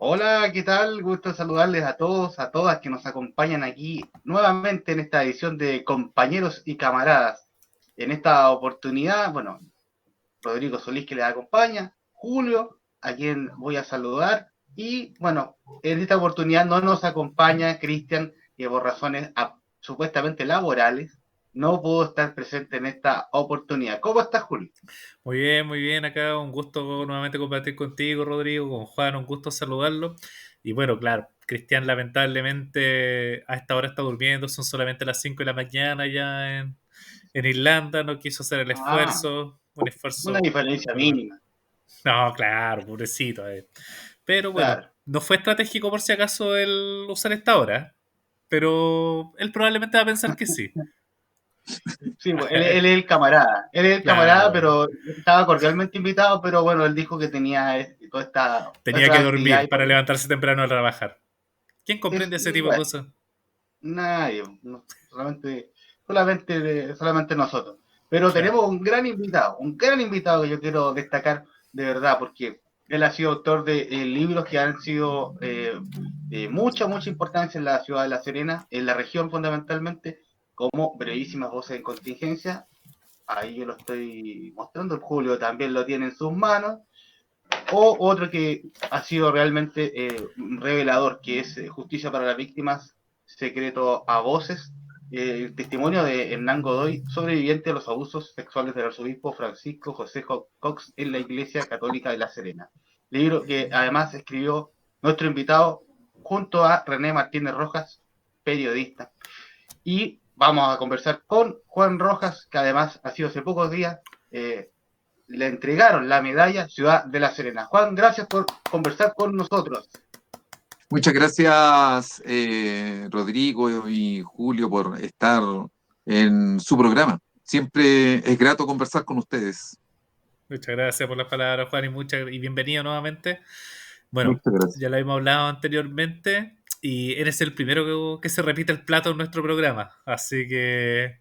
Hola, ¿qué tal? Gusto saludarles a todos, a todas que nos acompañan aquí nuevamente en esta edición de Compañeros y Camaradas. En esta oportunidad, bueno, Rodrigo Solís que les acompaña, Julio, a quien voy a saludar, y bueno, en esta oportunidad no nos acompaña Cristian, que por razones supuestamente laborales no pudo estar presente en esta oportunidad. ¿Cómo estás, Julio? Muy bien, acá un gusto nuevamente compartir contigo, Rodrigo, con Juan, un gusto saludarlo. Y bueno, claro, Cristian lamentablemente a esta hora está durmiendo, son solamente las 5 de la mañana ya en Irlanda, no quiso hacer el Ah, esfuerzo, un una esfuerzo, diferencia ¿verdad? mínima, No, claro, pobrecito. Pero bueno, claro. no fue estratégico por si acaso el usar esta hora, pero él probablemente va a pensar que sí. Sí, pues, él es el camarada. Él es el camarada, Claro, pero estaba cordialmente invitado, pero bueno, él dijo que tenía toda esta tenía que otra actividad dormir para levantarse temprano a trabajar. ¿Quién comprende ese y tipo de bueno, cosas? nadie, no, solamente nosotros. Pero Claro. tenemos un gran invitado que yo quiero destacar de verdad, porque él ha sido autor de libros que han sido de mucha importancia en la ciudad de La Serena, en la región fundamentalmente, como Brevísimas Voces en Contingencia. Ahí yo lo estoy mostrando, el Julio también lo tiene en sus manos, o otro que ha sido realmente revelador, que es Justicia para las Víctimas, Secreto a Voces, el testimonio de Hernán Godoy, sobreviviente a los abusos sexuales del arzobispo Francisco José Cox en la Iglesia Católica de La Serena. Libro que además escribió nuestro invitado junto a René Martínez Rojas, periodista. Y vamos a conversar con Juan Rojas, que además ha sido hace pocos días, le entregaron la medalla Ciudad de La Serena. Juan, gracias por conversar con nosotros. Muchas gracias, Rodrigo y Julio, por estar en su programa. Siempre es grato conversar con ustedes. Muchas gracias por las palabras, Juan, y bienvenido nuevamente. Bueno, Muchas gracias. ya lo hemos hablado anteriormente y eres el primero que se repite el plato en nuestro programa. Así que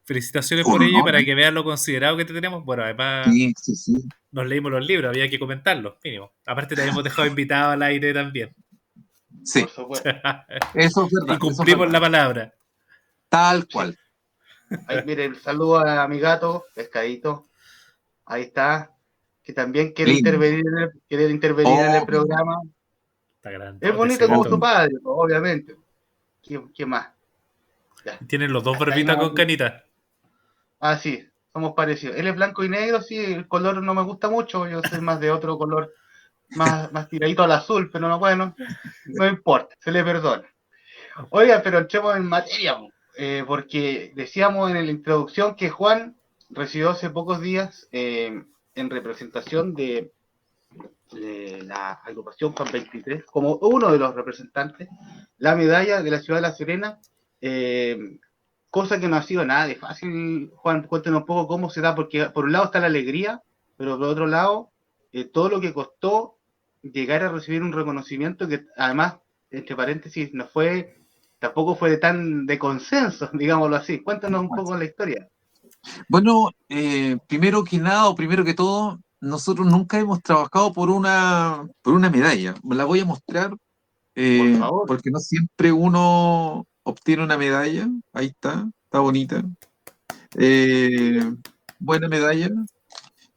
felicitaciones Un por ello y honor, para ¿eh? que vean lo considerado que te tenemos. Bueno, además Sí, sí, sí. nos leímos los libros, había que comentarlos, mínimo. Aparte te habíamos dejado invitado al aire también. Sí, Por supuesto. eso es Y verdad, eso es cumplimos verdad. la palabra. Tal Sí. cual. Ahí, miren, saludo a mi gato, Pescadito. Ahí está. Que también Lindo. quiere intervenir en el Obvio. programa. Está Es grandote ese bonito como su gato. padre, obviamente. ¿Qué más? Ya. Tienen los dos Hasta ahí barbitas nomás. con canita. Ah, sí, somos parecidos. Él es blanco y negro, sí, el color no me gusta mucho, yo soy más de otro color, más tiradito al azul, pero no, bueno, no importa, se le perdona. Oiga, pero entremos en materia, porque decíamos en la introducción que Juan recibió hace pocos días, en representación de la agrupación Juan 23, como uno de los representantes, la medalla de la ciudad de La Serena, eh, cosa que no ha sido nada de fácil. Juan, cuéntanos un poco cómo se da, porque por un lado está la alegría, pero por otro lado, todo lo que costó llegar a recibir un reconocimiento que además, entre paréntesis, no fue, tampoco fue de tan de consenso, digámoslo así. Cuéntanos un poco la historia. Bueno, primero que nada, o primero que todo, nosotros nunca hemos trabajado por una medalla. La voy a mostrar Por favor. porque no siempre uno obtiene una medalla. Ahí está bonita. Eh, Buena medalla.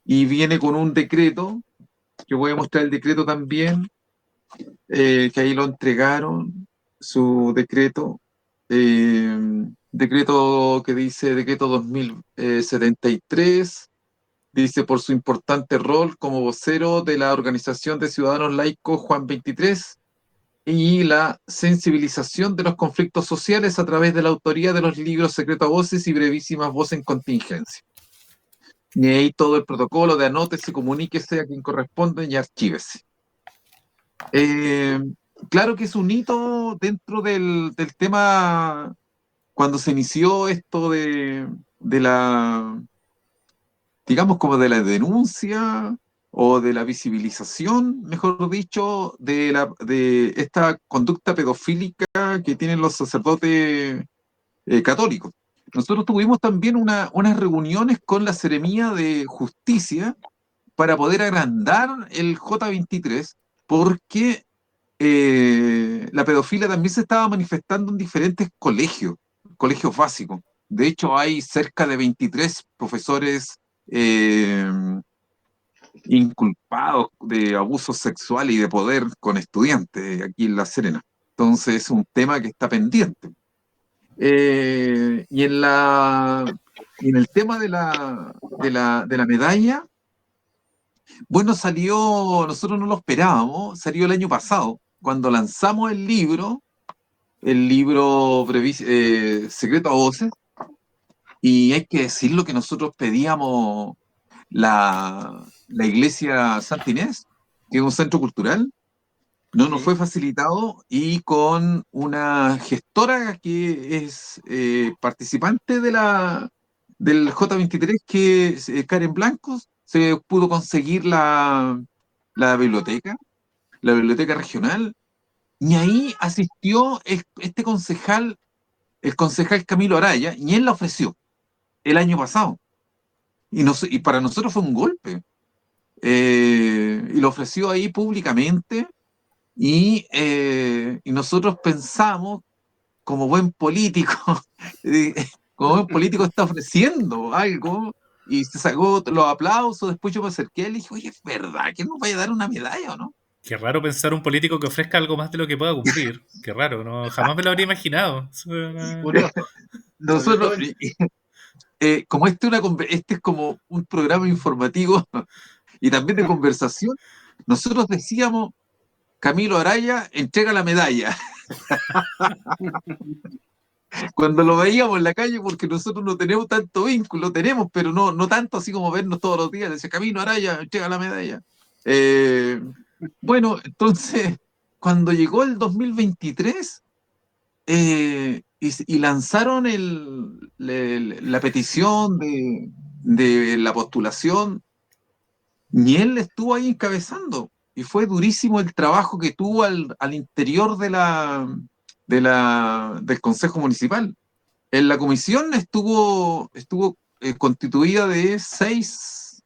Y viene con un decreto, que voy a mostrar el decreto también, que ahí lo entregaron, su decreto. eh, Decreto que dice decreto 2073. Dice, por su importante rol como vocero de la Organización de Ciudadanos Laicos Juan 23 y la sensibilización de los conflictos sociales a través de la autoría de los libros Secreto a Voces y Brevísimas Voces en Contingencia. Y ahí todo el protocolo de anótese, comuníquese a quien corresponde y archívese. Eh, claro que es un hito dentro del tema cuando se inició esto de la, digamos, como de la denuncia o de la visibilización, mejor dicho, de esta conducta pedofílica que tienen los sacerdotes católicos. Nosotros tuvimos también unas reuniones con la Seremía de Justicia para poder agrandar el J23, porque la pedofilia también se estaba manifestando en diferentes colegios básicos. De hecho, hay cerca de 23 profesores eh, inculpados de abuso sexual y de poder con estudiantes aquí en La Serena. Entonces es un tema que está pendiente. Y en el tema de la medalla, bueno, nosotros no lo esperábamos, salió el año pasado, cuando lanzamos el libro Secreto a Voces, y hay que decirlo que nosotros pedíamos la iglesia Santa Inés, que es un centro cultural, no nos fue Sí, facilitado, y con una gestora que es participante del J23, que es Karen Blancos, se pudo conseguir la biblioteca, la biblioteca regional, y ahí asistió este concejal, el concejal Camilo Araya, y él la ofreció el año pasado. Y para nosotros fue un golpe. Y lo ofreció ahí públicamente, y nosotros pensamos, como buen político, eh, como buen político está ofreciendo algo, y se sacó los aplausos. Después yo me acerqué y le dije, oye, ¿es verdad que nos vaya a dar una medalla o no? Qué raro pensar un político que ofrezca algo más de lo que pueda cumplir. Qué raro, no, jamás me lo habría imaginado. curioso. Sobre Nosotros, todo en como este es como un programa informativo y también de conversación, nosotros decíamos, Camilo Araya entrega la medalla. Cuando lo veíamos en la calle, porque nosotros no tenemos tanto vínculo, tenemos, pero no tanto así como vernos todos los días. Decía, Camilo Araya, entrega la medalla. Eh, bueno, entonces, cuando llegó el 2023, y lanzaron la petición de la postulación, y él estuvo ahí encabezando. Y fue durísimo el trabajo que tuvo al interior del Consejo Municipal. En la comisión estuvo constituida de seis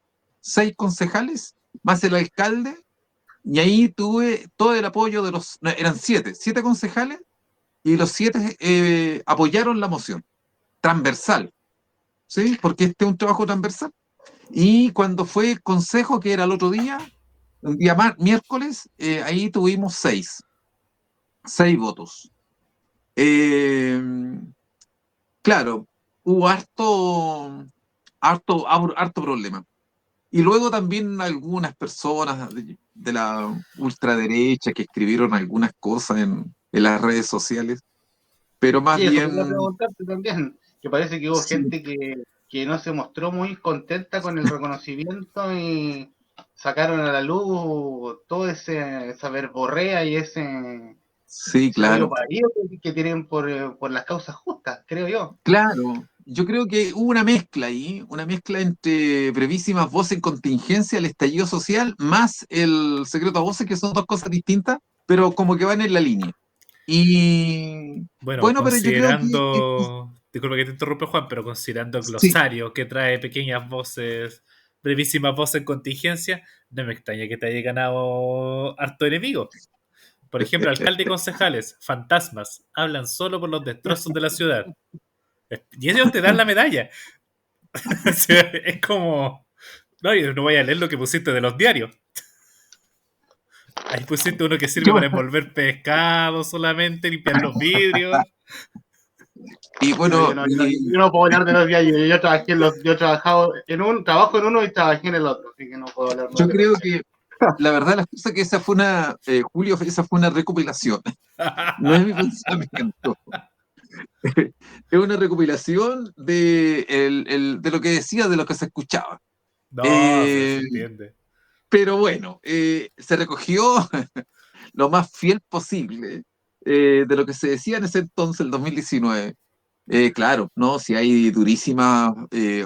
concejales, más el alcalde, y ahí tuve todo el apoyo no, eran siete concejales, y los siete apoyaron la moción, transversal, ¿sí? Porque este es un trabajo transversal. Y cuando fue consejo, que era el otro día, un día más, miércoles, ahí tuvimos seis votos. Eh, claro, hubo harto problema. Y luego también algunas personas de la ultraderecha que escribieron algunas cosas en las redes sociales, pero más Sí, eso quería bien, preguntarte también, que parece que hubo sí, gente que no se mostró muy contenta con el reconocimiento y sacaron a la luz todo esa verborrea y sí, ese odio claro, parido que tienen por las causas justas, creo yo. claro. Yo creo que hubo una mezcla ahí, una mezcla entre brevísimas voces en contingencia, el estallido social, más el secreto a voces, que son dos cosas distintas, pero como que van en la línea. Y Bueno, bueno, pero yo creo que disculpa que te interrumpa Juan, pero considerando el sí, glosario que trae pequeñas voces, brevísimas voces en contingencia, no me extraña que te haya ganado harto enemigo. Por ejemplo, alcalde y concejales, fantasmas, hablan solo por los destrozos de la ciudad. Y ellos te dan la medalla. O sea, es como... No, yo no voy a leer lo que pusiste de los diarios. Ahí pusiste uno que sirve yo- para envolver pescado solamente, limpiar los vidrios. y No, bueno, yo no puedo hablar de los diarios, yo he trabajado trabajo en uno y trabajé en el otro, así que no puedo hablar yo más de los creo diarios. que la verdad las cosas que Julio, esa fue una recopilación, no es mi pensamiento. Es una recopilación de lo que decía, de lo que se escuchaba. No, pero se Eh, entiende. pero bueno, se recogió lo más fiel posible de lo que se decía en ese entonces, el 2019. Claro, ¿no? Si hay durísimas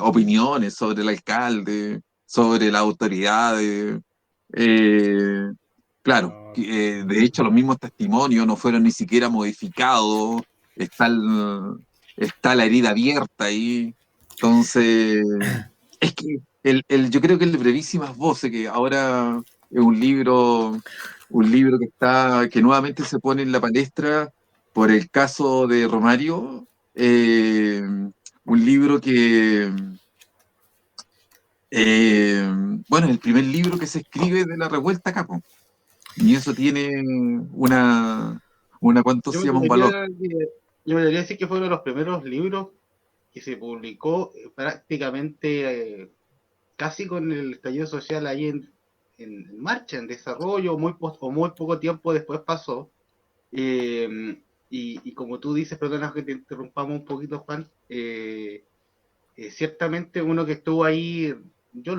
opiniones sobre el alcalde, sobre las autoridades. eh, claro, No. de hecho los mismos testimonios no fueron ni siquiera modificados. Está, está la herida abierta ahí. Entonces, yo creo que el de Brevísimas Voces, que ahora es un libro un libro que nuevamente se pone en la palestra por el caso de Romario, un libro que, bueno, el primer libro que se escribe de la revuelta Capo, y eso tiene ¿cuánto Yo se me llama? Un valor. atrevería, yo me atrevería a decir que fue uno de los primeros libros que se publicó prácticamente casi con el estallido social ahí en marcha, en desarrollo, o muy poco tiempo después pasó. Y como tú dices, perdona que te interrumpamos un poquito, Juan, ciertamente uno que estuvo ahí, yo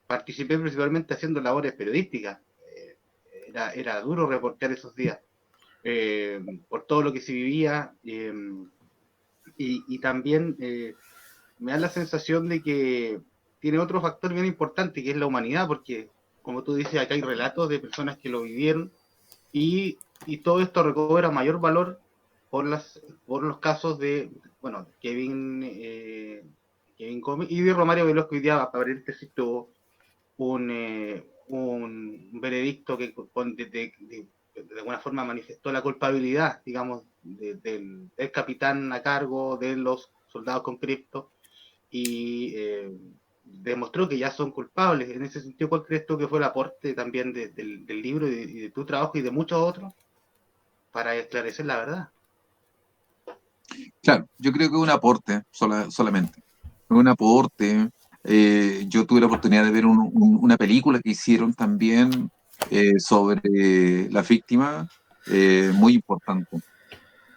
participé principalmente haciendo labores periodísticas. Era duro reportear esos días, por todo lo que se vivía, y también me da la sensación de que tiene otro factor bien importante, que es la humanidad, porque como tú dices, acá hay relatos de personas que lo vivieron, y todo esto recobra mayor valor por los casos de, bueno, Kevin Gómez y de Romario Velasco. Hoy día, para abrir este sitio, un veredicto que de alguna forma manifestó la culpabilidad, digamos, del capitán a cargo de los soldados con cripto, y demostró que ya son culpables. En ese sentido, ¿cuál crees tú que fue el aporte también del libro y de tu trabajo y de muchos otros para esclarecer la verdad? Claro, yo creo que es un aporte solamente. Es un aporte. Yo tuve la oportunidad de ver una película que hicieron también sobre la víctima, muy importante,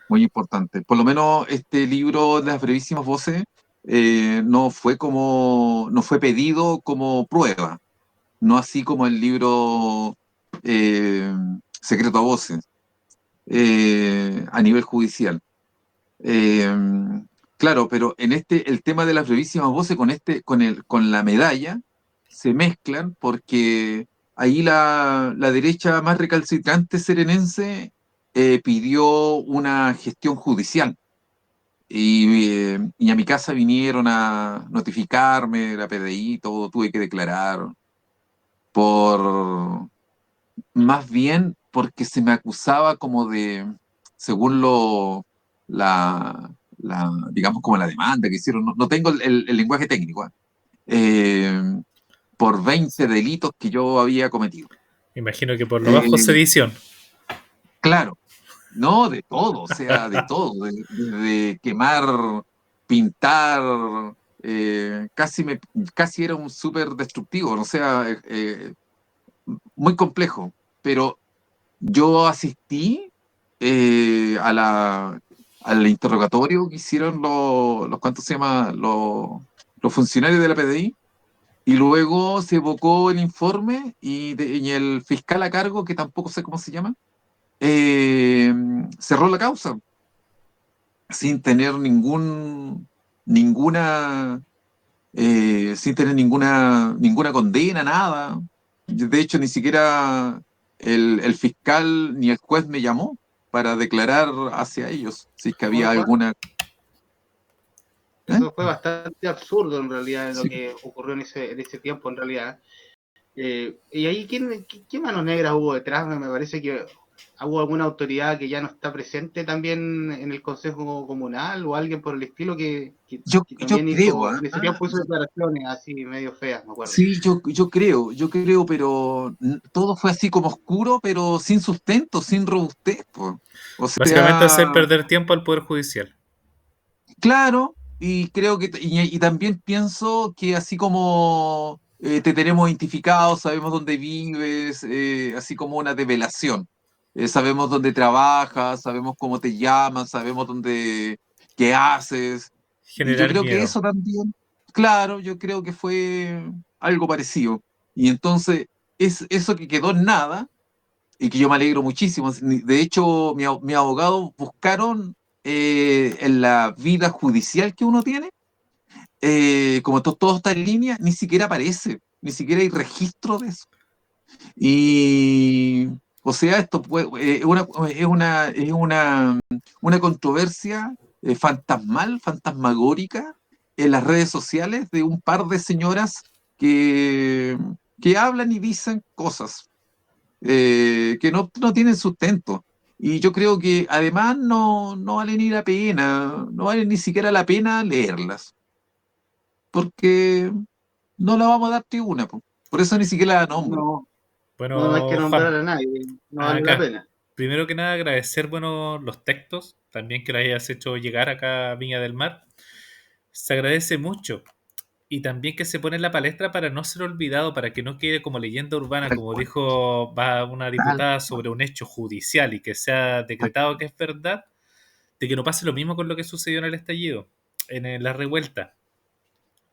muy importante. Por lo menos este libro de las brevísimas voces no fue pedido como prueba, no así como el libro eh, Secreto a Voces, a nivel judicial. Eh, claro, pero en el tema de las brevísimas voces con la medalla se mezclan porque ahí la derecha más recalcitrante serenense pidió una gestión judicial y a mi casa vinieron a notificarme, la PDI, todo, tuve que declarar por, más bien porque se me acusaba como de, según digamos como la demanda que hicieron, no tengo el lenguaje técnico, eh, por 20 delitos que yo había cometido. Imagino que por lo bajo Eh, sedición. claro, no de todo, o sea, de todo, de quemar, pintar, casi era un súper destructivo, o sea, muy complejo, pero yo asistí al interrogatorio que hicieron ¿cuánto se llama? Los funcionarios de la PDI, y luego se evocó el informe y el fiscal a cargo, que tampoco sé cómo se llama, eh, cerró la causa sin tener ninguna, ninguna condena, nada. De hecho, ni siquiera el fiscal ni el juez me llamó para declarar hacia ellos, si es que Oye, había Juan, alguna. ¿Eh? eso fue bastante absurdo en realidad en lo Sí. que ocurrió en ese tiempo en realidad. Y ahí, ¿qué manos negras hubo detrás? Me parece que hubo alguna autoridad que ya no está presente también en el Consejo Comunal, o alguien por el estilo que Yo también creo, en ese tiempo hizo declaraciones así medio feas, me acuerdo. sí, yo creo, pero todo fue así como oscuro, pero sin sustento, sin robustez, po. O Básicamente hacer sea, perder tiempo al Poder Judicial. claro, y creo y también pienso que así como te tenemos identificado, sabemos dónde vives, así como una develación. Sabemos dónde trabajas, sabemos cómo te llamas, sabemos qué haces. Y yo Generar creo que miedo. eso también, claro, yo creo que fue algo parecido. Y entonces, eso que quedó en nada, y que yo me alegro muchísimo. De hecho, mi abogado buscaron en la vida judicial que uno tiene, como todo está en línea, ni siquiera aparece, ni siquiera hay registro de eso. Y, o sea, esto una controversia fantasmagórica en las redes sociales de un par de señoras que, que hablan y dicen cosas. que no tienen sustento. Y yo creo que además no vale ni la pena, no vale ni siquiera la pena leerlas, porque no la vamos a dar tribuna, po. Por eso ni siquiera la nombro. No, no hay que Bueno, nombrar Juan, a nadie, no vale la acá, pena. primero que nada agradecer, bueno, los textos, también que los hayas hecho llegar acá a Viña del Mar. Se agradece mucho. Y también que se pone en la palestra para no ser olvidado, para que no quede como leyenda urbana, Tal como cual, dijo va una tal diputada cual, sobre un hecho judicial y que sea tal decretado cual. que es verdad, de que no pase lo mismo con lo que sucedió en el estallido, la revuelta.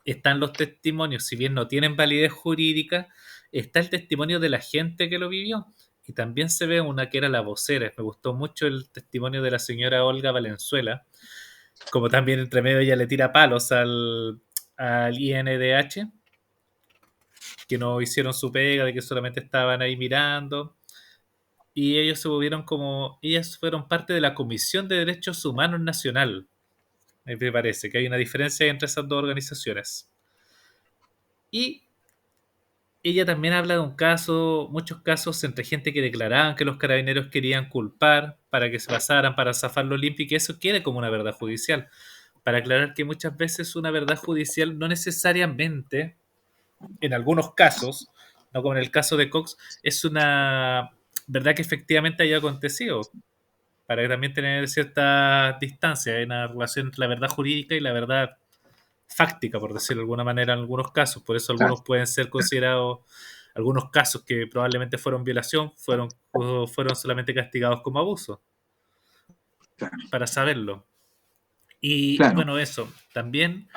Están los testimonios, si bien no tienen validez jurídica, está el testimonio de la gente que lo vivió. Y también se ve una que era la vocera. Me gustó mucho el testimonio de la señora Olga Valenzuela, como también entre medio ella le tira palos al INDH, que no hicieron su pega, de que solamente estaban ahí mirando. Y ellos se volvieron como, ellas fueron parte de la Comisión de Derechos Humanos Nacional. Me parece que hay una diferencia entre esas dos organizaciones. Y ella también habla de un caso, muchos casos entre gente que declaraban que los carabineros querían culpar para que se pasaran, para zafarlo limpio y que eso quede como una verdad judicial. Para aclarar que muchas veces una verdad judicial no necesariamente, en algunos casos, no como en el caso de Cox, es una verdad que efectivamente haya acontecido. Para también tener cierta distancia, hay una relación entre la verdad jurídica y la verdad fáctica, por decirlo de alguna manera, en algunos casos. Por eso Claro, algunos pueden ser considerados, algunos casos que probablemente fueron violación, fueron solamente castigados como abuso, claro, para saberlo. Y claro. bueno, eso. También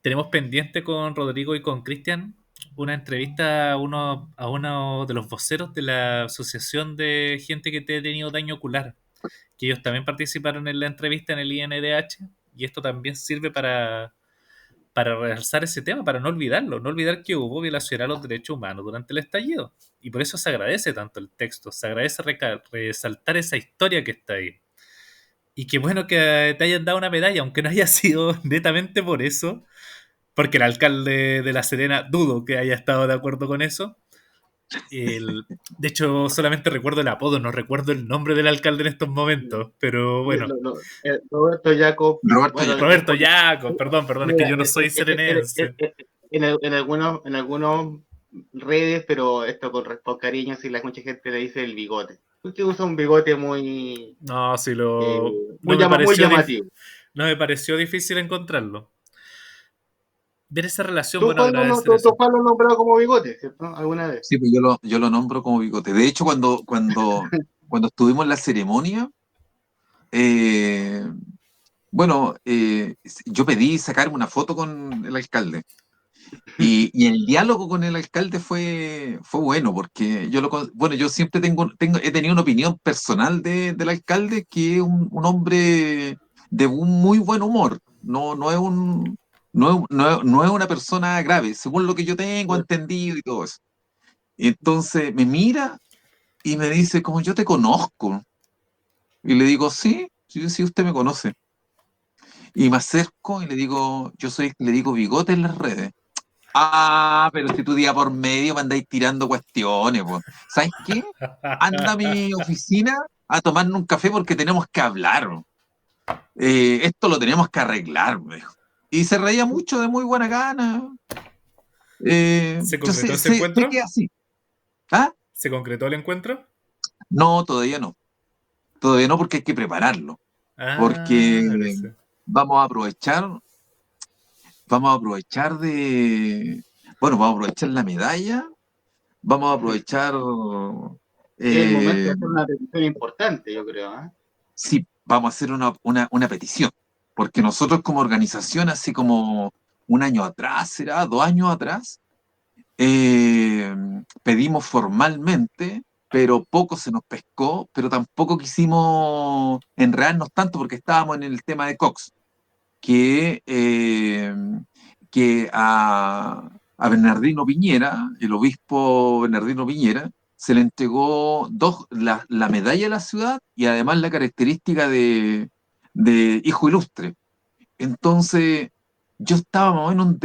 tenemos pendiente con Rodrigo y con Cristian una entrevista a uno de los voceros de la Asociación de Gente que ha tenido daño ocular, que ellos también participaron en la entrevista en el INDH, y esto también sirve para realzar ese tema, para no olvidarlo, no olvidar que hubo violación a los derechos humanos durante el estallido. Y por eso se agradece tanto el texto, se agradece resaltar esa historia que está ahí. Y qué bueno que te hayan dado una medalla, aunque no haya sido netamente por eso, porque el alcalde de La Serena dudo que haya estado de acuerdo con eso. De hecho, solamente recuerdo el apodo, no recuerdo el nombre del alcalde en estos momentos, pero bueno. Roberto Jacob, Roberto bueno, Jacob. Roberto Yaco, perdón, es que mira, yo no soy serenense. en algunos redes, pero esto con cariño, si la mucha gente le dice el bigote. Usted usa un bigote No, si eh, no me muy pareció llamativo. no me pareció difícil encontrarlo. Ver esa relación, Tú, bueno, Juan, agradecer eso. Juan lo has nombrado como bigote, ¿cierto? ¿Alguna vez? Sí, pues yo lo nombro como bigote. De hecho, cuando estuvimos en la ceremonia, eh, bueno, yo pedí sacarme una foto con el alcalde. Y el diálogo con el alcalde fue bueno, porque bueno, yo siempre he tenido una opinión personal del alcalde, que es un hombre de un muy buen humor. No es una persona grave, según lo que yo tengo entendido y todo eso. Entonces me mira y me dice, como yo te conozco. Y le digo, sí, sí, sí, usted me conoce. Y me acerco y le digo, le digo bigote en las redes. Ah, pero si tú día por medio me andáis tirando cuestiones, po. ¿Sabes qué? Anda a mi oficina a tomarnos un café porque tenemos que hablar. Esto lo tenemos que arreglar, me dijo. Y se reía mucho, de muy buena gana. ¿Se Yo concretó ese sé que encuentro? es así. ¿Ah? ¿Se concretó el encuentro? No, todavía no. Todavía no, porque hay que prepararlo. Ah, me Porque parece. vamos a aprovechar, vamos a aprovechar de, bueno, vamos a aprovechar la medalla, vamos a aprovechar, Es el momento de eh, hacer una petición importante, yo creo. ¿Eh? sí, vamos a hacer una petición, porque nosotros como organización, así como un año atrás, será 2 años atrás, eh, pedimos formalmente, pero poco se nos pescó, pero tampoco quisimos enredarnos tanto porque estábamos en el tema de Cox, que, eh, que a Bernardino Piñera, el obispo Bernardino Piñera, se le entregó la medalla de la ciudad y además la característica de hijo ilustre. Entonces, yo estaba más o menos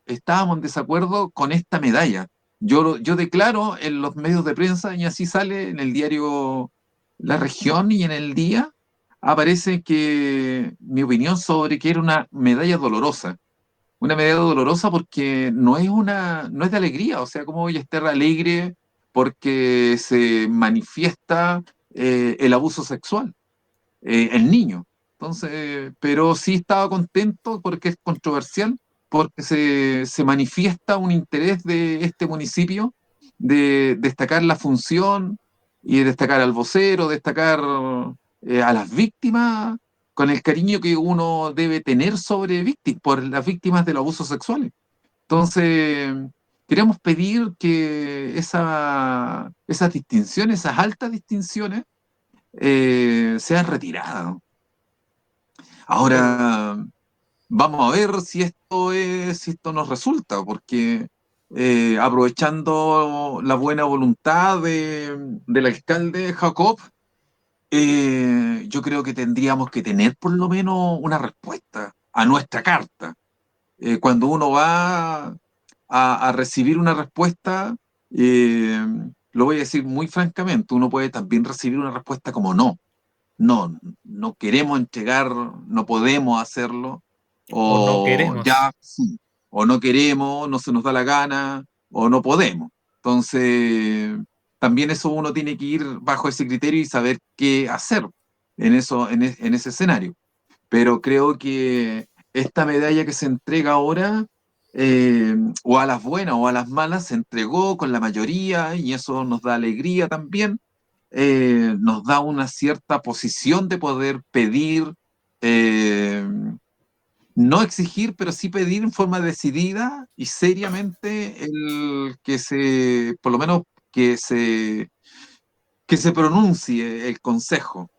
estábamos en desacuerdo con esta medalla, Yo declaro en los medios de prensa, y así sale en el diario La Región y en El Día, aparece que mi opinión sobre que era una medalla dolorosa. Una medalla dolorosa porque no es de alegría, o sea, ¿cómo voy a estar alegre porque se manifiesta el abuso sexual, el niño? Entonces, pero sí estaba contento porque es controversial, porque se manifiesta un interés de este municipio de destacar la función y destacar al vocero, destacar a las víctimas con el cariño que uno debe tener sobre víctimas, por las víctimas de los abusos sexuales. Entonces, queremos pedir que esas distinciones, esas altas distinciones, sean retiradas. Pero Ahora, vamos a ver si esto nos resulta, porque aprovechando la buena voluntad del alcalde Jacob, yo creo que tendríamos que tener por lo menos una respuesta a nuestra carta. Cuando uno va a recibir una respuesta, eh, lo voy a decir muy francamente, uno puede también recibir una respuesta como no. No, no queremos entregar, no podemos hacerlo, O no o ya queremos. sí, o no queremos, no se nos da la gana, o no podemos. Entonces, también eso uno tiene que ir bajo ese criterio y saber qué hacer en eso, en ese escenario. Pero creo que esta medalla que se entrega ahora, o a las buenas o a las malas, se entregó con la mayoría y eso nos da alegría también, nos da una cierta posición de poder pedir, eh, no exigir, pero sí pedir en forma decidida y seriamente el que se, por lo menos que se pronuncie el Consejo,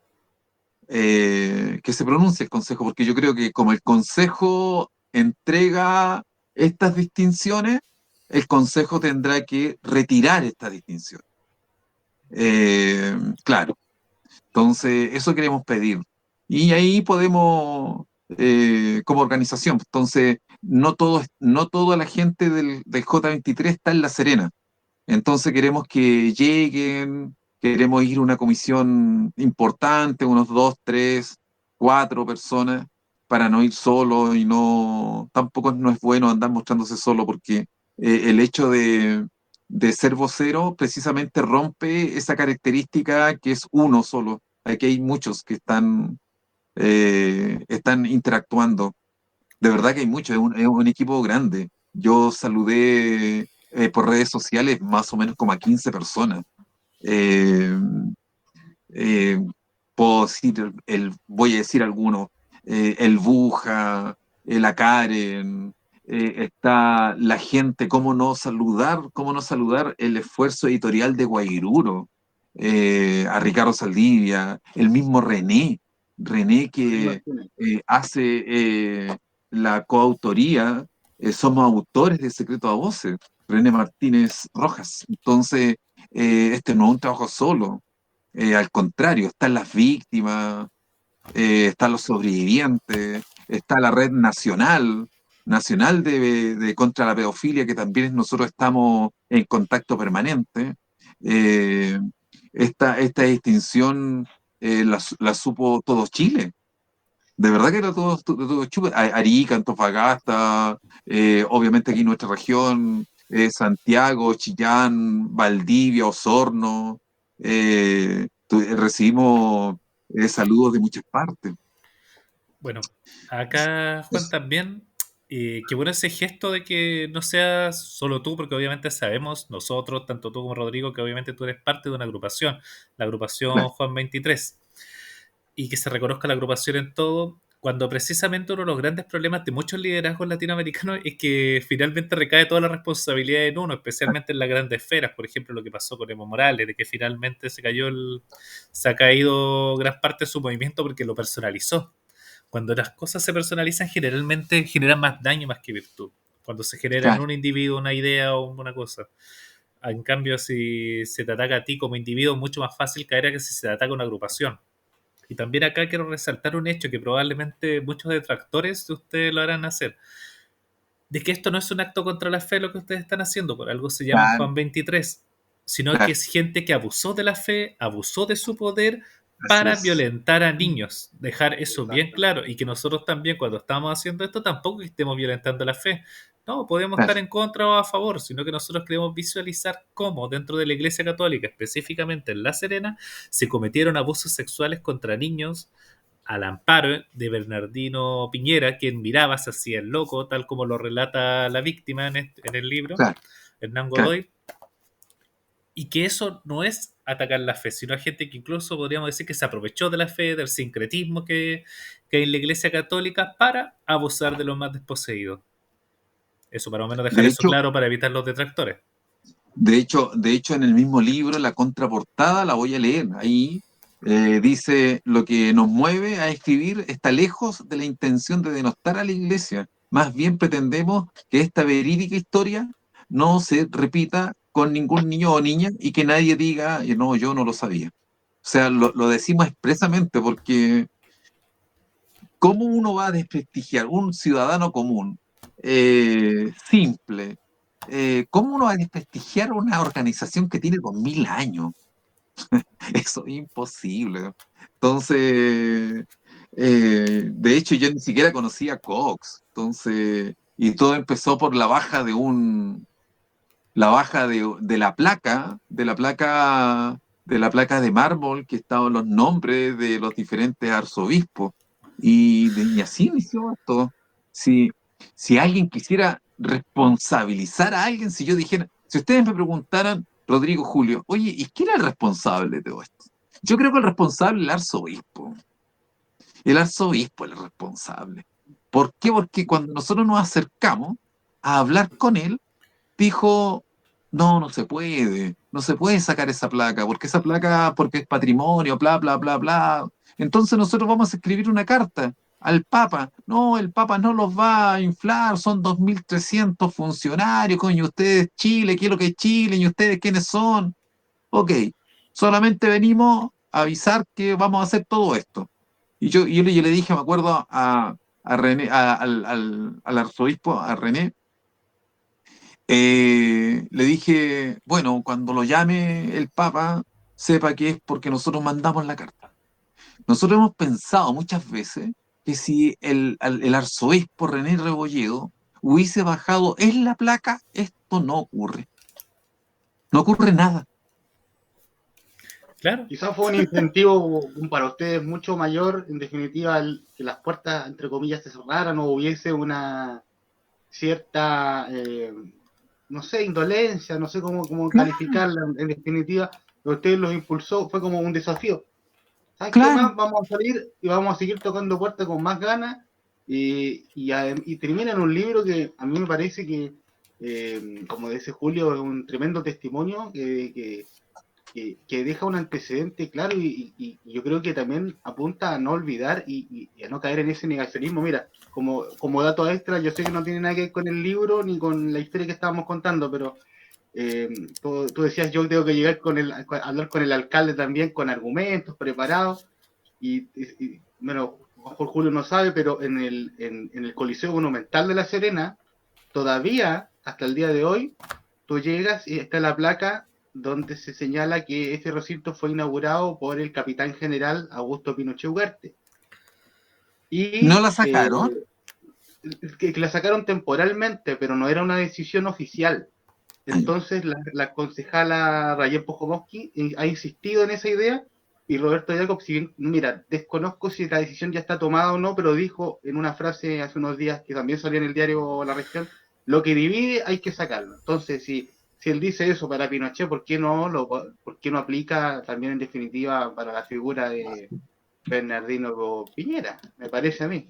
que se pronuncie el Consejo, porque yo creo que como el Consejo entrega estas distinciones, el Consejo tendrá que retirar estas distinciones. Claro. Entonces, eso queremos pedir. Y ahí podemos, como organización, entonces, no toda la gente del J23 está en La Serena. Entonces, queremos que lleguen, queremos ir a una comisión importante, unos dos, tres, cuatro personas, para no ir solo y no, tampoco no es bueno andar mostrándose solo porque el hecho de ser vocero precisamente rompe esa característica que es uno solo. Aquí hay muchos que están interactuando. De verdad que hay muchos, es un equipo grande. Yo saludé por redes sociales más o menos como a 15 personas. Eh, eh, puedo decir, voy a decir algunos, el Buja, la Karen, está la gente, cómo no saludar el esfuerzo editorial de Guairuro, a Ricardo Saldivia, el mismo René René que Martínez, hace la coautoría, somos autores de Secreto a Voces, René Martínez Rojas. Entonces, este no es un trabajo solo, al contrario, están las víctimas, están los sobrevivientes, está la red nacional contra la pedofilia, que también nosotros estamos en contacto permanente. Eh, esta distinción la supo todo Chile. De verdad que era todo Chile. Arica, Antofagasta, obviamente aquí en nuestra región, Santiago, Chillán, Valdivia, Osorno. Recibimos saludos de muchas partes. Bueno, acá, Juan, también, qué bueno ese gesto de que no seas solo tú, porque obviamente sabemos nosotros, tanto tú como Rodrigo, que obviamente tú eres parte de una agrupación, la agrupación Claro, Juan 23, y que se reconozca la agrupación en todo, cuando precisamente uno de los grandes problemas de muchos liderazgos latinoamericanos es que finalmente recae toda la responsabilidad en uno, especialmente en las grandes esferas, por ejemplo lo que pasó con Evo Morales, de que finalmente se ha caído gran parte de su movimiento porque lo personalizó. Cuando las cosas se personalizan, generalmente generan más daño más que virtud. Cuando se genera en claro, un individuo una idea o una cosa. En cambio, si se te ataca a ti como individuo, es mucho más fácil caer a que si se te ataca a una agrupación. Y también acá quiero resaltar un hecho que probablemente muchos detractores de ustedes lo harán hacer. de que esto no es un acto contra la fe lo que ustedes están haciendo, por algo se llama Claro, Juan 23, sino que claro, es gente que abusó de la fe, abusó de su poder así para es. violentar a niños. Dejar eso bien Exactamente. claro y que nosotros también cuando estamos haciendo esto tampoco estemos violentando la fe. No, podemos estar Claro, en contra o a favor, sino que nosotros queremos visualizar cómo dentro de la Iglesia Católica, específicamente en La Serena, se cometieron abusos sexuales contra niños al amparo de Bernardino Piñera, quien miraba, se hacía el loco, tal como lo relata la víctima en el libro, claro, Hernán claro. Godoy, y que eso no es atacar la fe, sino hay gente que incluso podríamos decir que se aprovechó de la fe, del sincretismo que hay en la Iglesia Católica para abusar de los más desposeídos. Eso para o menos dejar De eso hecho, claro para evitar los detractores. de hecho, en el mismo libro, la contraportada la voy a leer. Ahí dice: lo que nos mueve a escribir está lejos de la intención de denostar a la Iglesia. Más bien pretendemos que esta verídica historia no se repita con ningún niño o niña y que nadie diga, no, yo no lo sabía. O sea, lo decimos expresamente porque ¿cómo uno va a desprestigiar un ciudadano común, simple? ¿Cómo uno va a desprestigiar una organización que tiene 2000 años? Eso es imposible. Entonces, de hecho, yo ni siquiera conocía a Cox. Entonces, y todo empezó por la baja de la placa, de la placa de mármol que estaban los nombres de los diferentes arzobispos. Y así inició esto. Si, si alguien quisiera responsabilizar a alguien, si yo dijera, si ustedes me preguntaran, Rodrigo, Julio, oye, ¿y quién era el responsable de todo esto? Yo creo que el responsable es el arzobispo. El arzobispo es el responsable. ¿Por qué? Porque cuando nosotros nos acercamos a hablar con él, dijo: no, no se puede sacar esa placa, porque esa placa, porque es patrimonio, bla, bla, bla, bla. Entonces nosotros vamos a escribir una carta al Papa. No, el Papa no los va a inflar, son 2300 funcionarios, coño, ustedes Chile, ¿qué es lo que es Chile? ¿Y ustedes quiénes son? Ok, solamente venimos a avisar que vamos a hacer todo esto. Y yo le dije, me acuerdo a René, al arzobispo, a René, le dije, bueno, cuando lo llame el Papa, sepa que es porque nosotros mandamos la carta. Nosotros hemos pensado muchas veces que si el arzobispo René Rebolledo hubiese bajado en la placa, esto no ocurre. No ocurre nada. Claro, Quizás fue un incentivo para ustedes mucho mayor, en definitiva, que las puertas, entre comillas, se cerraran o hubiese una cierta, no sé, indolencia, no sé cómo Claro, calificarla, en definitiva, lo que ustedes los impulsó fue como un desafío. ¿Sabes qué claro. más? Vamos a salir y vamos a seguir tocando puertas con más ganas y termina en un libro que a mí me parece que, como dice Julio, es un tremendo testimonio que deja un antecedente claro y yo creo que también apunta a no olvidar y a no caer en ese negacionismo. Mira, como dato extra, yo sé que no tiene nada que ver con el libro ni con la historia que estábamos contando, pero tú decías yo tengo que llegar hablar con el alcalde también con argumentos preparados bueno, mejor Julio no sabe, pero en el Coliseo Monumental de La Serena, todavía hasta el día de hoy, tú llegas y está la placa donde se señala que este recinto fue inaugurado por el capitán general Augusto Pinochet Ugarte. No Y la sacaron. que la sacaron temporalmente, pero no era una decisión oficial. Ay, Entonces la concejala Rayen Pojomowski ha insistido en esa idea y Roberto Jacob, si bien, mira, desconozco si la decisión ya está tomada o no, pero dijo en una frase hace unos días que también salió en el diario La Región, lo que divide hay que sacarlo. Entonces, si él dice eso para Pinochet, ¿por qué no aplica también en definitiva para la figura de Bernardino Piñera? Me parece a mí.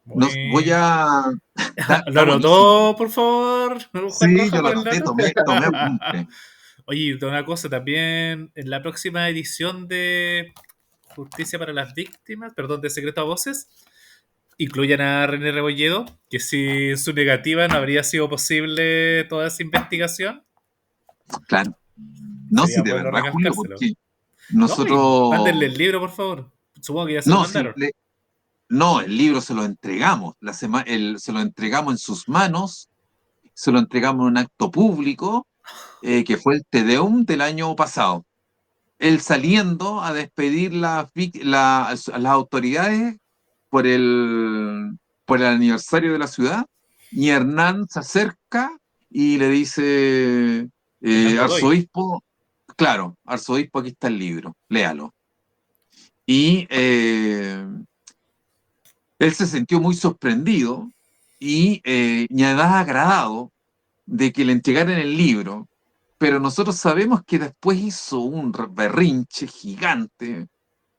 no, voy muy... a... Está ¿Lo buenísimo. anotó, por favor, Juan Sí, Roja, yo lo por el anoté, dato? tomé apunte. Oye, una cosa, también en la próxima edición de Justicia para las Víctimas, perdón, de Secreto a Voces, incluyan a René Rebolledo, que sin su negativa no habría sido posible toda esa investigación. Claro. No, sí, Sería de bueno verdad, Julio, recalcárselo. porque No, y nosotros... mándenle el libro, por favor. Supongo que ya se lo No, sí, mandaron. No, el libro se lo entregamos, se lo entregamos en sus manos, se lo entregamos en un acto público, que fue el Te Deum del año pasado. Él saliendo a despedir las autoridades por por el aniversario de la ciudad, y Hernán se acerca y le dice, Fernando Godoy. arzobispo, claro, arzobispo, aquí está el libro, léalo. Y él se sintió muy sorprendido y además agradado de que le entregaran el libro, pero nosotros sabemos que después hizo un berrinche gigante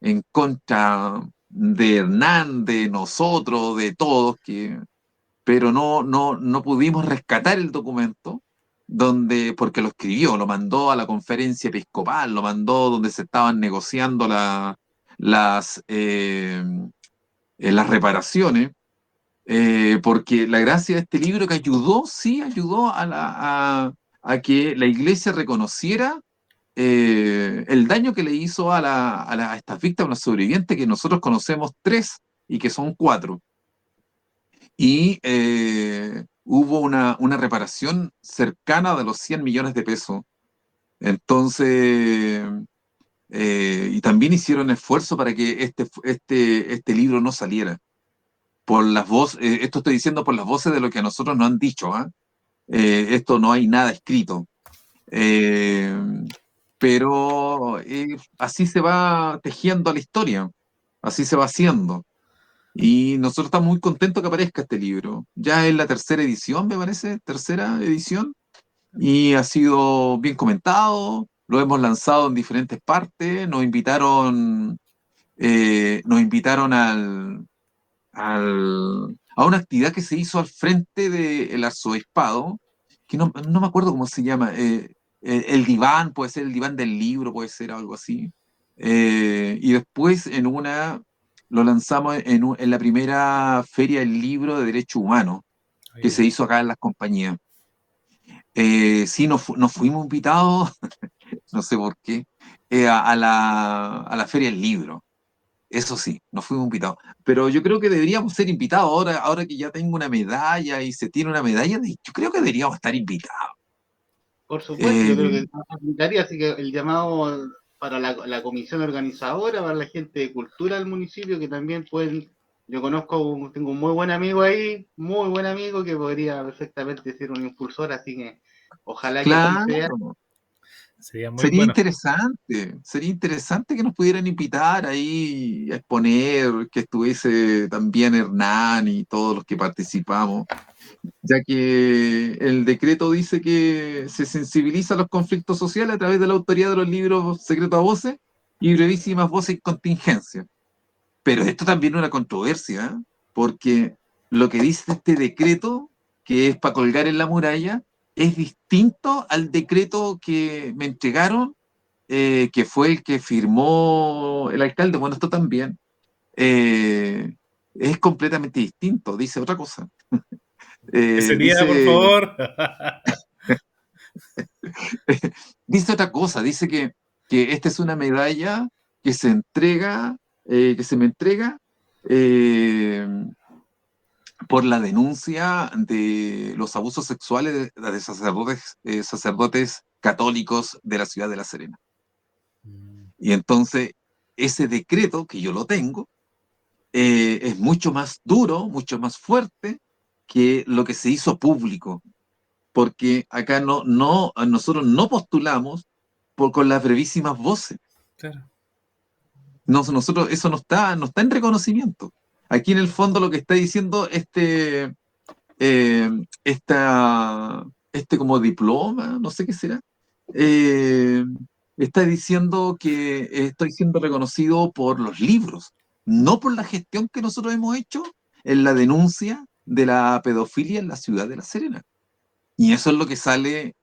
en contra de Hernán, de nosotros, de todos, pero no pudimos rescatar el documento porque lo escribió, lo mandó a la conferencia episcopal, lo mandó donde se estaban negociando las, eh, las reparaciones, porque la gracia de este libro que ayudó, sí, ayudó a que la iglesia reconociera el daño que le hizo a estas víctimas sobrevivientes, que nosotros conocemos tres y que son cuatro. Y hubo una reparación cercana de los 100 millones de pesos. Entonces, y también hicieron esfuerzo para que este libro no saliera. Por las voces, esto estoy diciendo por las voces de lo que a nosotros nos han dicho, ¿ah? Esto no hay nada escrito. Eh, pero así se va tejiendo la historia, así se va haciendo. Y nosotros estamos muy contentos que aparezca este libro. Ya es la tercera edición, me parece, tercera edición, y ha sido bien comentado, lo hemos lanzado en diferentes partes, nos invitaron a una actividad que se hizo al frente del arzobispado, que no me acuerdo cómo se llama, el diván, puede ser el diván del libro, puede ser algo así. Y después lo lanzamos en la primera feria del libro de Derechos Humanos que se hizo acá en las compañías. Sí, nos fuimos invitados, no sé por qué, a la feria del libro. Eso sí, nos fuimos invitados. Pero yo creo que deberíamos ser invitados ahora que ya tengo una medalla y se tiene una medalla, yo creo que deberíamos estar invitados. Por supuesto, yo creo Eh, que aplicaría, así que el llamado para la comisión organizadora, para la gente de cultura del municipio, que también pueden, yo tengo un muy buen amigo ahí, muy buen amigo, que podría perfectamente ser un impulsor, así que ojalá que así sea. claro, Sería muy bueno. sería interesante que nos pudieran invitar ahí a exponer, que estuviese también Hernán y todos los que participamos, ya que el decreto dice que se sensibiliza a los conflictos sociales a través de la autoría de los libros secretos a voces y brevísimas voces y contingencias. Pero esto también es una controversia, ¿eh? Porque lo que dice este decreto, que es para colgar en la muralla, es distinto al decreto que me entregaron, que fue el que firmó el alcalde. Bueno, esto también es completamente distinto, dice otra cosa. ¿Qué sería, por Dice, favor? dice otra cosa, dice que esta es una medalla que se entrega, que se me entrega eh, por la denuncia de los abusos sexuales de sacerdotes católicos de la ciudad de La Serena. Y entonces, ese decreto, que yo lo tengo, es mucho más duro, mucho más fuerte que lo que se hizo público, porque acá nosotros no postulamos con las brevísimas voces. Claro. Nosotros, eso no está en reconocimiento. Aquí en el fondo lo que está diciendo eh, este como diploma, no sé qué será, eh, está diciendo que estoy siendo reconocido por los libros, no por la gestión que nosotros hemos hecho en la denuncia de la pedofilia en la ciudad de La Serena. Y eso es lo que sale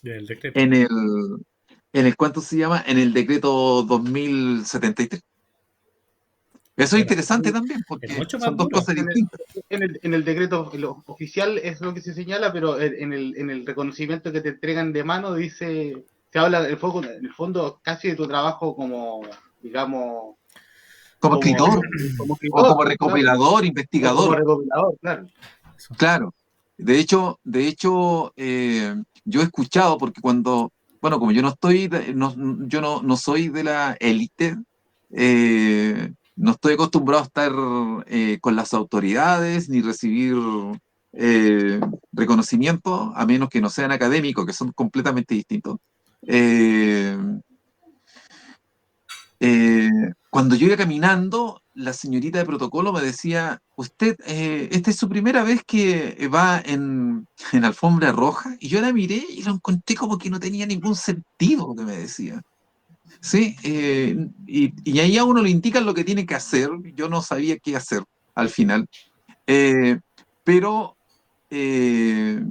El decreto. en el, ¿cuánto se llama? En el decreto 2073. Eso es Bueno, interesante también, es porque mucho son más dos duro. cosas distintas. En el decreto oficial es lo que se señala, pero en el reconocimiento que te entregan de mano se habla del foco, en el fondo casi de tu trabajo como, digamos, como como, escritor como o escritor, como claro, recopilador, o como investigador. recopilador, claro. Eso. Claro. De hecho, yo he escuchado, porque bueno, como yo no estoy, yo no soy de la élite, no estoy acostumbrado a estar con las autoridades ni recibir eh, reconocimiento, a menos que no sean académicos, que son completamente distintos. Eh, eh, Cuando yo iba caminando, la señorita de protocolo me decía, usted, esta es su primera vez que va en alfombra roja, y yo la miré y lo encontré como que no tenía ningún sentido lo que me decía. Sí, y ahí a uno le indican lo que tiene que hacer, yo no sabía qué hacer al final. Eh, pero eh,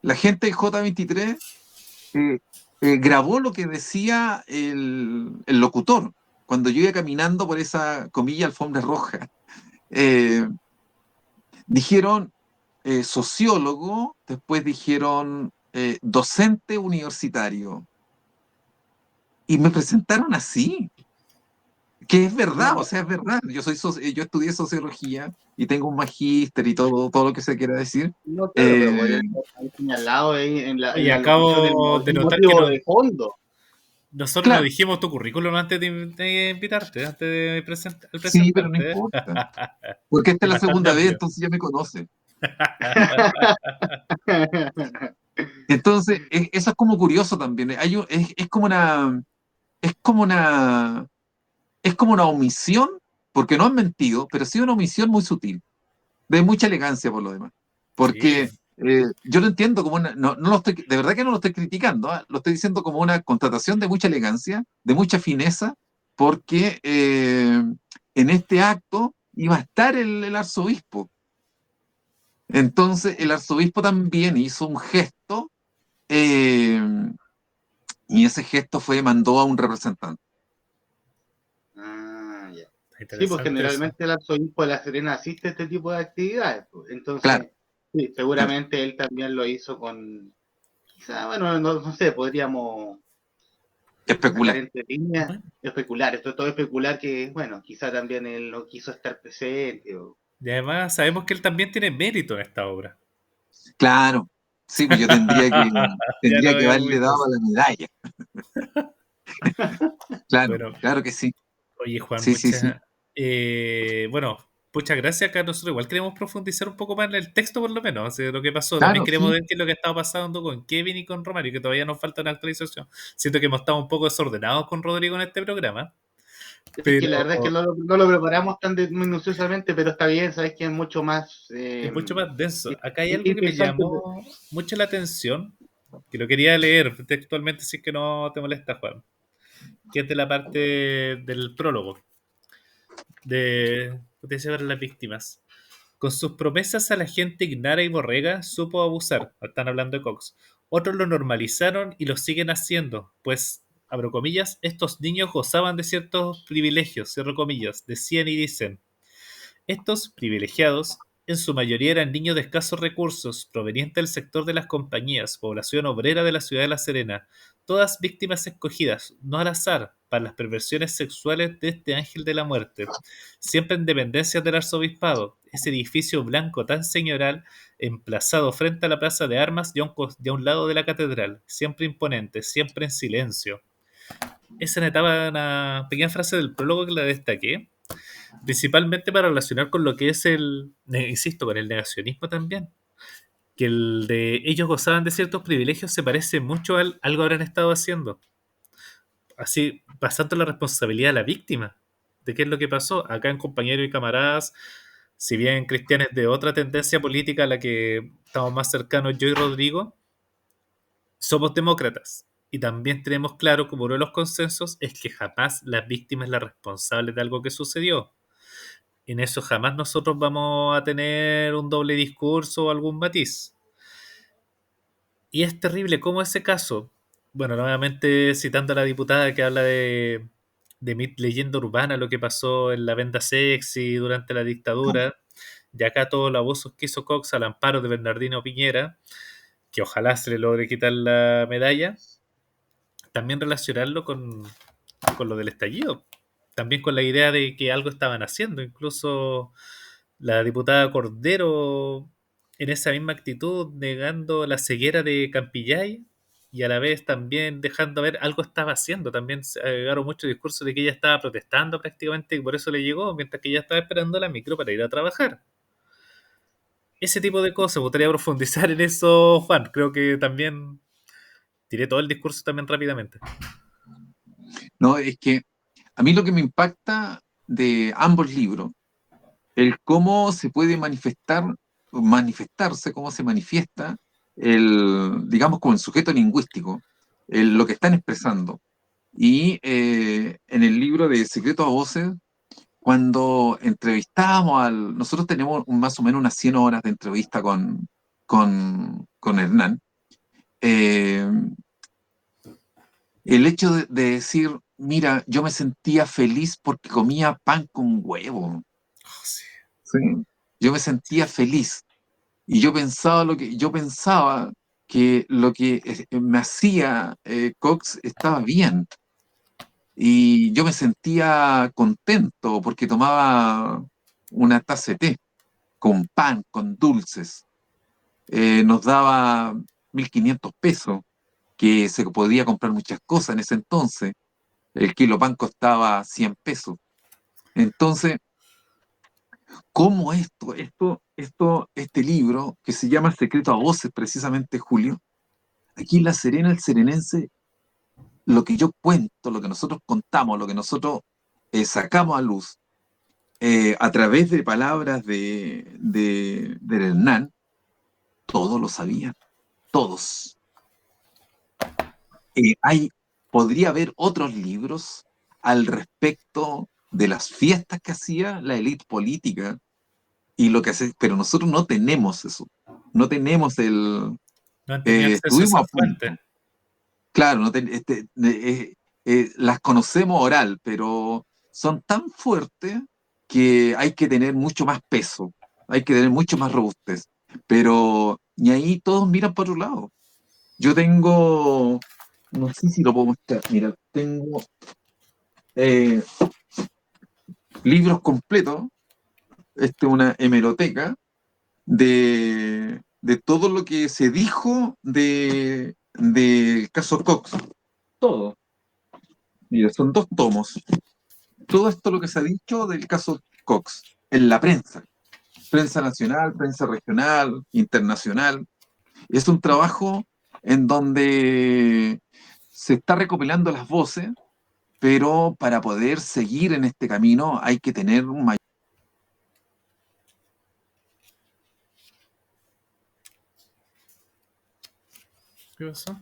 la gente de J23 eh, grabó lo que decía el locutor cuando yo iba caminando por esa comilla alfombra roja. Eh, Dijeron sociólogo, después dijeron docente universitario, y me presentaron así, que es verdad, o No, sea, es verdad. Yo estudié sociología y tengo un magíster y todo lo que se quiera decir. no, claro, pero Eh, podría estar ahí señalado ahí en Oye, la locución acabo de el notar que motivo de fondo. nosotros no claro, dijimos tu currículum antes de invitarte, antes de al sí, pero no presentarte. importa, porque esta Es es la bastante segunda vez, amplio. entonces ya me conoce. Entonces, eso es como curioso también. Es como una, es como una omisión, porque no han mentido, pero sí una omisión muy sutil, de mucha elegancia por lo demás. Sí, Porque yo lo entiendo como una, no lo estoy, de verdad que no lo estoy criticando, ¿ah? Lo estoy diciendo como una constatación de mucha elegancia, de mucha fineza, porque en este acto iba a estar el arzobispo. Entonces, el arzobispo también hizo un gesto. eh, Y ese gesto mandó a un representante. Ah, ya. Sí, pues interesante eso. generalmente el arzobispo de La Serena asiste a este tipo de actividades, pues. Claro, Entonces, sí, claro. seguramente él también lo hizo con, quizá, bueno, no sé, podríamos sacar Especular. entre líneas, Bueno, especular, esto es todo especular que, bueno, quizá también él no quiso estar presente. y además sabemos que él también tiene mérito en esta obra. Claro. Sí, pues yo Ya lo tendría que habíamos haberle visto. dado la medalla. Claro, Bueno, claro que sí. oye Juan, Sí, sí, sí. bueno, muchas gracias. Acá nosotros igual queremos profundizar un poco más en el texto por lo menos, de lo que pasó. También Claro, queremos sí. ver qué es lo que está pasando con Kevin y con Romario, que todavía nos falta una actualización. Siento que hemos estado un poco desordenados con Rodrigo en este programa, Es que pero la verdad es que no lo preparamos tan minuciosamente, pero está bien, sabes que es mucho más es mucho más denso. Acá hay algo que me interesante. llamó mucho la atención, que lo quería leer textualmente si es que no te molesta, Juan, que es de la parte del prólogo de Potencia para las Víctimas. Con sus promesas a la gente ignara y borrega, supo abusar. Están hablando de Cox. Otros lo normalizaron y lo siguen haciendo, pues, abro comillas, estos niños gozaban de ciertos privilegios, cierro comillas, decían y dicen. Estos privilegiados, en su mayoría eran niños de escasos recursos, provenientes del sector de las compañías, población obrera de la ciudad de La Serena, todas víctimas escogidas, no al azar, para las perversiones sexuales de este ángel de la muerte, siempre en dependencias del arzobispado, ese edificio blanco tan señoral, emplazado frente a la plaza de armas y a un lado de la catedral, siempre imponente, siempre en silencio. Esa es una pequeña frase del prólogo que la destaqué, principalmente para relacionar con lo que es insisto, con el negacionismo también, que el de ellos gozaban de ciertos privilegios se parece mucho al algo habrán estado haciendo, así pasando la responsabilidad a la víctima de qué es lo que pasó acá en compañeros y camaradas, si bien cristianes de otra tendencia política a la que estamos más cercanos yo y Rodrigo, somos demócratas. Y también tenemos claro como uno de los consensos es que jamás la víctima es la responsable de algo que sucedió. En eso jamás nosotros vamos a tener un doble discurso o algún matiz. Y es terrible cómo ese caso, bueno, nuevamente citando a la diputada que habla de mi leyenda urbana, lo que pasó en la venda sexy durante la dictadura, y acá todos los abusos que hizo Cox al amparo de Bernardino Piñera, que ojalá se le logre quitar la medalla, también relacionarlo con lo del estallido. también con la idea de que algo estaban haciendo. Incluso la diputada Cordero, en esa misma actitud, negando la ceguera de Campillay y a la vez también dejando ver algo estaba haciendo. También se agregaron muchos discursos de que ella estaba protestando prácticamente y por eso le llegó, mientras que ella estaba esperando la micro para ir a trabajar. Ese tipo de cosas, me gustaría profundizar en eso, Juan. Creo que también tiré todo el discurso también rápidamente. No, es que a mí lo que me impacta de ambos libros, el cómo se puede manifestarse, cómo se manifiesta digamos, como el sujeto lingüístico, lo que están expresando. Y en el libro de Secretos a Voces, cuando entrevistábamos nosotros tenemos más o menos unas 100 horas de entrevista con Hernán. eh, el hecho de decir, mira, yo me sentía feliz porque comía pan con huevo. Oh, sí. ¿Sí? Yo me sentía feliz. Y yo pensaba que lo que me hacía Cox estaba bien. Y yo me sentía contento porque tomaba una taza de té con pan, con dulces. Nos daba 1.500 pesos, que se podía comprar muchas cosas en ese entonces. El kilo pan costaba 100 pesos. Entonces, ¿cómo este libro, que se llama Secreto a Voces, precisamente, Julio? Aquí en La Serena, el serenense, lo que yo cuento, lo que nosotros contamos, lo que nosotros sacamos a luz, a través de palabras de Hernán, todos lo sabían, todos. Eh, hay, podría haber otros libros al respecto de las fiestas que hacía la élite política y lo que hace, pero nosotros no tenemos eso, no tenemos No han tenido acceso a estuvimos esa a punto. fuente. Claro, las conocemos oral, pero son tan fuertes que hay que tener mucho más peso, hay que tener mucho más robustez. Pero, y ahí todos miran por otro lado. Yo tengo, no sé si lo puedo mostrar, mira, tengo eh, libros completos, este es una hemeroteca de todo lo que se dijo del caso Cox. Todo. Mira, son 2 tomos. Todo esto lo que se ha dicho del caso Cox en la prensa, prensa nacional, prensa regional, internacional. Es un trabajo en donde se está recopilando las voces, pero para poder seguir en este camino hay que tener un mayor... ¿Qué pasó?